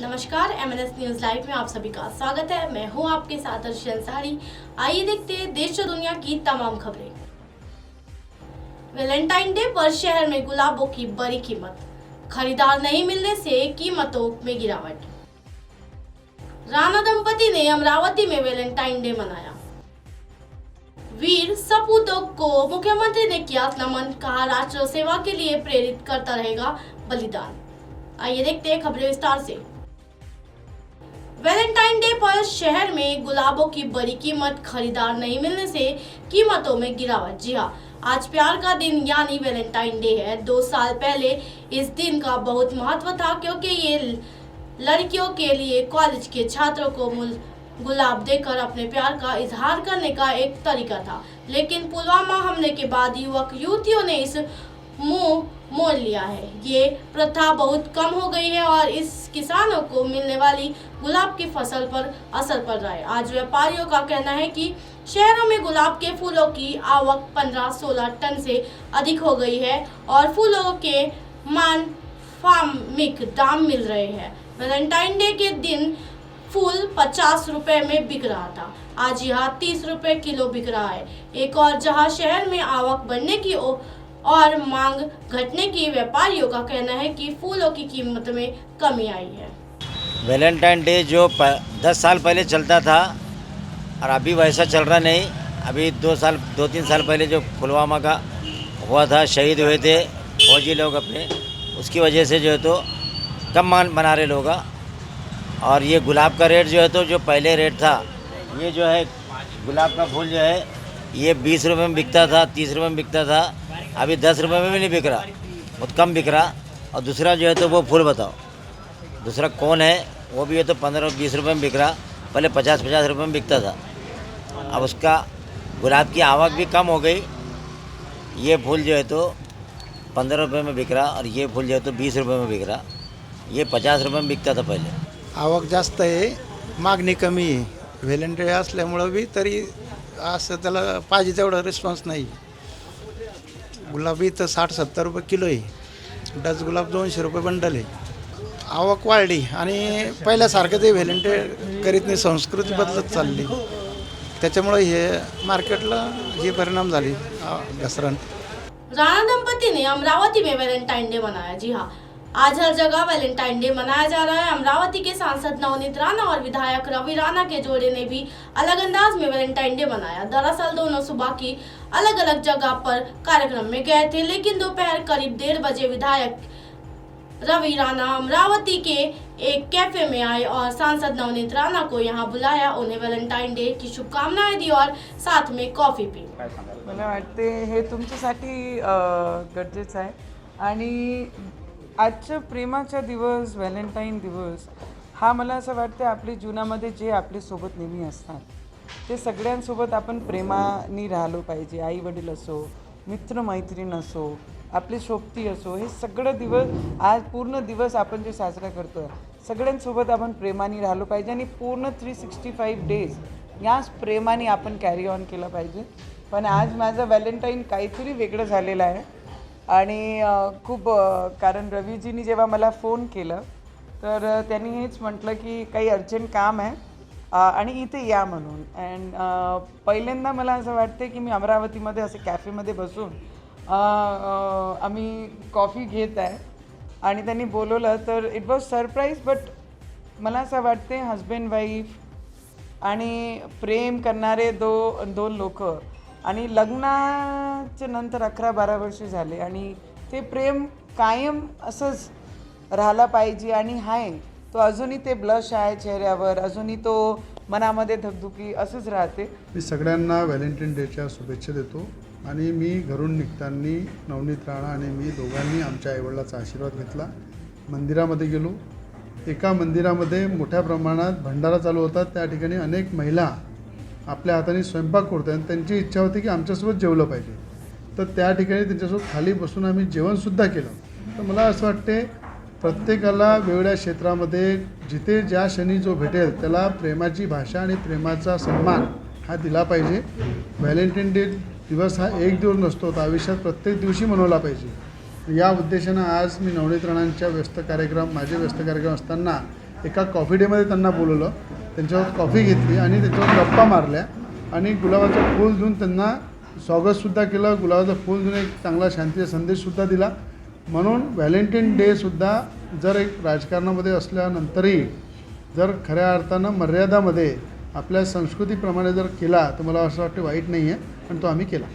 नमस्कार, MNS news live में आप सभी का स्वागत है। मैं हूं आपके साथ अर्शी अंसारी। आइए देखते हैं देश और दुनिया की तमाम खबरें। वैलेंटाइन डे पर शहर में गुलाबों की बड़ी कीमत, खरीदार नहीं मिलने से कीमतों में गिरावट। राणा दंपति ने अमरावती में वैलेंटाइन डे मनाया। वीर सपूतों को मुख्यमंत्री ने किया नमन, कहा राष्ट्र सेवा के लिए प्रेरित करता रहेगा बलिदान। आइए देखते हैं खबरें विस्तार से। वैलेंटाइन डे पर शहर में गुलाबों की बड़ी कीमत, खरीदार नहीं मिलने से कीमतों में गिरावट। जी हां, आज प्यार का दिन यानी वैलेंटाइन डे है। 2 साल पहले इस दिन का बहुत महत्व था क्योंकि ये लड़कियों के लिए कॉलेज के छात्रों को गुलाब देकर अपने प्यार का इजहार करने का एक तरीका था। लेकिन पुलवामा हमले के बाद युवक युवतियों ने इस मुंह मोड़ लिया है। ये प्रथा बहुत कम हो गई है और इस किसानों को मिलने वाली गुलाब की फसल पर असर पड़ रहा है। आज व्यापारियों का कहना है कि शहरों में गुलाब के फूलों की आवक 15-16 टन से अधिक हो गई है और फूलों के मानफामिक दाम मिल रहे हैं। वैलेंटाइन डे के दिन फूल 50 रुपए में बिक रहा था, आज यहाँ 30 रुपए किलो बिक रहा है। एक और जहाँ शहर में आवक बढ़ने की और मांग घटने की व्यापारियों का कहना है कि फूलों की कीमत में कमी आई है। वैलेंटाइन डे जो 10 साल पहले चलता था और अभी वैसा चल रहा नहीं। अभी 2-3 साल पहले जो पुलवामा का हुआ था, शहीद हुए थे फौजी लोग अपने, उसकी वजह से जो है तो कम मना रहे लोग। और ये गुलाब का रेट जो है तो जो पहले रेट था, ये जो है गुलाब का फूल जो है ये 20 रुपये में बिकता था, 30 रुपये में बिकता था। अभी 10 रुपये में भी नहीं बिक रहा, बहुत कम बिक रहा। और दूसरा जो है तो वो फूल बताओ, दूसरा कौन है, वो भी है तो 15-20 रुपये में बिक रहा। पहले 50-50 रुपये में बिकता था। अब उसका गुलाब की आवक भी कम हो गई। ये फूल जो है तो 15 रुपये में बिक रहा और ये फूल जो है तो 20 रुपये में बिक रहा। ये 50 रुपये में बिकता था पहले। आवक जास्त आहे, मागणी कमी आहे। व्हॅलेंटाईन असल्यामुळं बी तरी असं त्याला पाहिजे तेवढा रिस्पॉन्स नाही। गुलाबी तर 60-70 रुपये किलो आहे, डच गुलाब 200 रुपये बंडल आहे। आवक वाढली आणि पहिल्यासारखं ते व्हॅलेंटाईन करीत नाही, संस्कृती बदलत चालली। त्याच्यामुळे हे मार्केटला हे परिणाम झाले घसरण। राणा दंपति ने अमरावती में वैलेंटाइन डे मनाया। जी हाँ, आज हर जगह वैलेंटाइन डे मनाया जा रहा है। अमरावती के सांसद नवनीत राणा और विधायक रवि राणा के जोड़े ने भी अलग अंदाज में वैलेंटाइन डे मनाया। दरअसल दोनों सुबह की अलग अलग जगह पर कार्यक्रम में गए थे, लेकिन दोपहर करीब 1:30 बजे विधायक रवि राणा अमरावती के एक कैफे में आए और सांसद नवनीत राणा को यहाँ बुलाया, उन्हें वैलेंटाइन डे की शुभकामनाएं दी और साथ में कॉफी पी। मला वाटते हे तुमच्यासाठी गरजेचं आहे आणि आजच्या प्रेमाचा दिवस, व्हॅलेंटाईन दिवस हा मला असं वाटतं आपल्या जीवनामध्ये जे आपल्यासोबत नेहमी असतात ते सगळ्यांसोबत आपण प्रेमाने राहिलो पाहिजे। आई वडील असो, मित्रमैत्रीण असो, आपली सोबती असो, हे सगळं दिवस आज पूर्ण दिवस आपण जे साजरा करतो आहे सगळ्यांसोबत आपण प्रेमाने राहिलो पाहिजे आणि पूर्ण 365 डेज याच प्रेमाने आपण कॅरी ऑन केलं पाहिजे। पण आज माझं व्हॅलेंटाईन काहीतरी वेगळं झालेलं आहे आणि खूप कारण रवीजींनी जेव्हा मला फोन केलं तर त्यांनी हेच म्हटलं की काही अर्जंट काम आहे आणि इथे या म्हणून। अँड पहिल्यांदा मला असं वाटते की मी अमरावतीमध्ये असे कॅफेमध्ये बसून आम्ही कॉफी घेत आहे आणि त्यांनी बोलवलं तर इट वॉज सरप्राईज। बट मला असं वाटते हजबंड वाईफ आणि प्रेम करणारे दोन लोक आणि लग्नाच्या नंतर 11-12 वर्ष झाले आणि ते प्रेम कायम असंच राहिला पाहिजे आणि आहे तो अजूनही ते ब्लश आहे चेहऱ्यावर, अजूनही तो मनामध्ये धगधुकी असंच राहते। मी सगळ्यांना व्हॅलेंटाईन डेच्या शुभेच्छा देतो आणि मी घरून निघताना नवनीत राणा आणि मी दोघांनी आमच्या आईवडिलाचा आशीर्वाद घेतला। मंदिरामध्ये गेलो, एका मंदिरामध्ये मोठ्या प्रमाणात भंडारा चालू होता। त्या ठिकाणी अनेक महिला आपल्या हाताने स्वयंपाक करतात आणि त्यांची इच्छा होती की आमच्यासोबत जेवलं पाहिजे, तर त्या ठिकाणी त्यांच्यासोबत खाली बसून आम्ही जेवणसुद्धा केलं। तर मला असं वाटते प्रत्येकाला वेगवेगळ्या क्षेत्रामध्ये जिथे ज्या क्षणी जो भेटेल त्याला प्रेमाची भाषा आणि प्रेमाचा सन्मान हा दिला पाहिजे। व्हॅलेंटाईन डे दिवस हा एक दिवस नसतो, तर आयुष्यात प्रत्येक दिवशी मनवला पाहिजे। या उद्देशानं आज मी नवनीत राणांच्या माझे व्यस्त कार्यक्रम असताना एका कॉफी डेमध्ये त्यांना बोलवलं, त्यांच्यावर कॉफी घेतली आणि त्याच्यावर गप्पा मारल्या आणि गुलाबाचं फूल देऊन त्यांना स्वागतसुद्धा केलं. गुलाबाचं फूल देऊन एक चांगला शांतीचा संदेशसुद्धा दिला. म्हणून व्हॅलेंटाईन डेसुद्धा जर एक राजकारणामध्ये असल्यानंतरही जर खऱ्या अर्थानं मर्यादामध्ये आपल्या संस्कृतीप्रमाणे जर केला तर मला असं वाटतं वाईट नहीं है, पण तो आम्ही केला.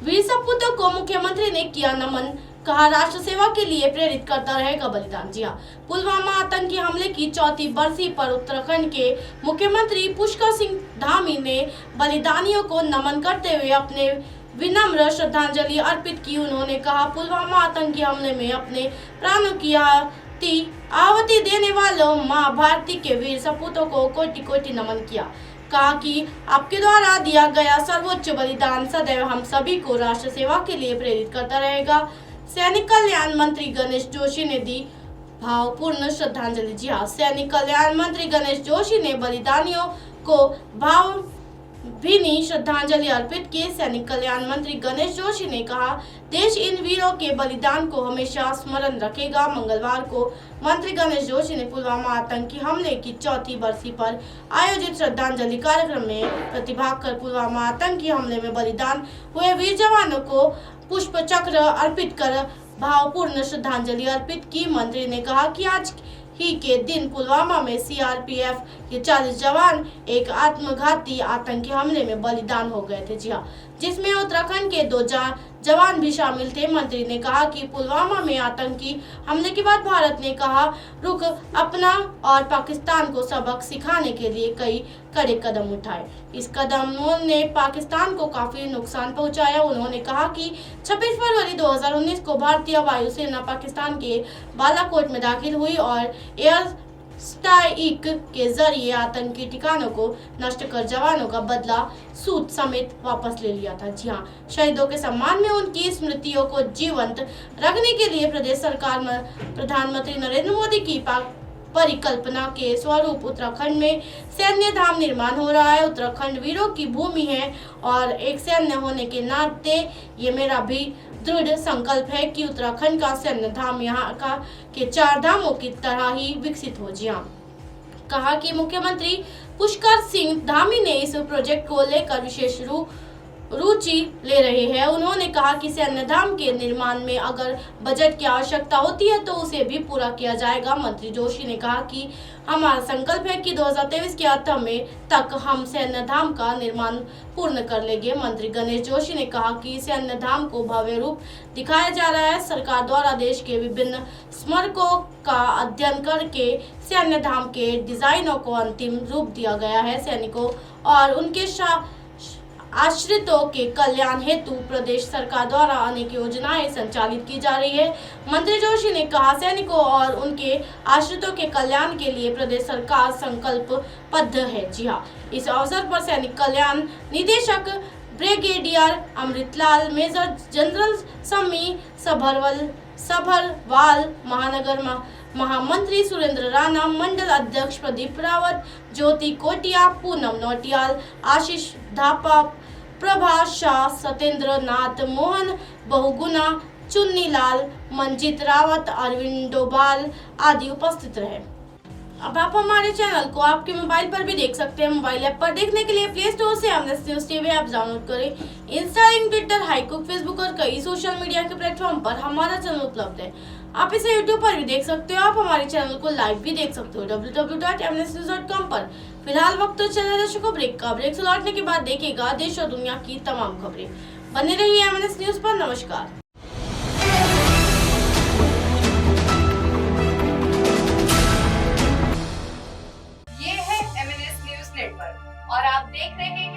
वीर सपूतों को मुख्यमंत्री ने किया नमन, कहा राष्ट्र सेवा के लिए प्रेरित करता रहेगा बलिदान। जी हाँ, पुलवामा आतंकी हमले की 4वीं बरसी पर उत्तराखंड के मुख्यमंत्री पुष्कर सिंह धामी ने बलिदानियों को नमन करते हुए अपने विनम्र श्रद्धांजलि अर्पित की। उन्होंने कहा, पुलवामा आतंकी हमले में अपने प्राणों की आहुति देने वालों मां भारती के वीर सपूतों को कोटि कोटि नमन किया। कहा कि आपके द्वारा दिया गया सर्वोच्च बलिदान सदैव हम सभी को राष्ट्र सेवा के लिए प्रेरित करता रहेगा। सैनिक कल्याण मंत्री गणेश जोशी ने दी भावपूर्ण श्रद्धांजलि। जी हाँ, सैनिक कल्याण मंत्री गणेश जोशी ने बलिदानियों को भावभीनी श्रद्धांजलि अर्पित की। सैनिक कल्याण मंत्री गणेश जोशी ने कहा, देश इन वीरों के बलिदान को हमेशा स्मरण रखेगा। मंगलवार को मंत्री गणेश जोशी ने पुलवामा आतंकी हमले की 4वीं बरसी पर आयोजित श्रद्धांजलि कार्यक्रम में प्रतिभाग कर पुलवामा आतंकी हमले में बलिदान हुए वीर जवानों को पुष्प चक्र अर्पित कर भावपूर्ण श्रद्धांजलि अर्पित की। मंत्री ने कहा कि आज ही के दिन पुलवामा में सीआरपीएफ के 40 जवान एक आत्मघाती आतंकी हमले में बलिदान हो गए थे। जी हाँ, जिसमें उत्तराखंड के 2 जवान भी शामिल थे। मंत्री ने कहा कि पुलवामा में आतंकी हमले के बाद भारत ने कहा रुख अपना और पाकिस्तान को सबक सिखाने के लिए कई कड़े कदम उठाए। इस कदमों ने पाकिस्तान को काफी नुकसान पहुंचाया। उन्होंने कहा कि 26 फरवरी 2019 को भारतीय वायुसेना पाकिस्तान के बालाकोट में दाखिल हुई और एयर स्ट्राइक के जरिए आतंकी ठिकानों को नष्ट कर जवानों का बदला सूद समेत वापस ले लिया था। जी हाँ, शहीदों के सम्मान में उनकी स्मृतियों को जीवंत रखने के लिए प्रदेश सरकार में प्रधानमंत्री नरेंद्र मोदी की परिकल्पना के स्वरूप उत्तराखंड में सैन्य धाम निर्माण हो रहा है। उत्तराखंड वीरों की भूमि है और एक सैन्य होने के नाते ये मेरा भी दृढ़ संकल्प है कि उत्तराखंड का सैन्य धाम यहाँ का के 4 धामों की तरह ही विकसित हो। जी हाँ, कहा कि मुख्यमंत्री पुष्कर सिंह धामी ने इस प्रोजेक्ट को लेकर विशेष रुचि ले रहे हैं। उन्होंने कहा कि सैन्य धाम के निर्माण में अगर बजट की आवश्यकता होती है तो उसे भी पूरा किया जाएगा। मंत्री जोशी ने कहा कि हमारा संकल्प है कि 2023 के अंत में तक हम सैन्य धाम का निर्माण पूर्ण कर लेंगे। मंत्री गणेश जोशी ने कहा कि सैन्य धाम को भव्य रूप दिखाया जा रहा है। सरकार द्वारा देश के विभिन्न स्मारकों का अध्ययन करके सैन्य धाम के डिजाइनों को अंतिम रूप दिया गया है। सैनिकों और उनके आश्रितों के कल्याण हेतु प्रदेश सरकार द्वारा अनेक योजनाएं संचालित की जा रही है। मंत्री जोशी ने कहा, सैनिकों और उनके आश्रितों के कल्याण के लिए प्रदेश सरकार संकल्पबद्ध है। जी हाँ, इस अवसर पर सैनिक कल्याण निदेशक ब्रिगेडियर अमृतलाल, मेजर जनरल सम्मी सभरवाल, महानगर महामंत्री सुरेंद्र राणा, मंडल अध्यक्ष प्रदीप रावत, ज्योति कोटिया, पूनम नौटियाल, आशीष धापा, प्रभा शाह, सत्येंद्र नाथ, मोहन बहुगुना, चुन्नी लाल, मंजीत रावत, अरविंद डोभाल आदि उपस्थित रहे। अब आप हमारे चैनल को आपके मोबाइल पर भी देख सकते हैं। मोबाइल ऐप पर देखने के लिए प्ले स्टोर से MNS news TV app download करें। इंस्टाग्राम, ट्विटर, हाईकुक, फेसबुक और कई सोशल मीडिया के प्लेटफॉर्म पर हमारा चैनल उपलब्ध है। आप इसे यूट्यूब पर भी देख सकते हो। आप हमारे चैनल को लाइव भी देख सकते हो www.mnsnews.com पर। फिलहाल वक्त तो चले दर्शकों ब्रेक का। ब्रेक से लौटने के बाद देखिएगा देश और दुनिया की तमाम खबरें। बने रहिए एमएनएस न्यूज पर। नमस्कार। ये है एमएनएस न्यूज नेटवर्क और आप देख रहे हैं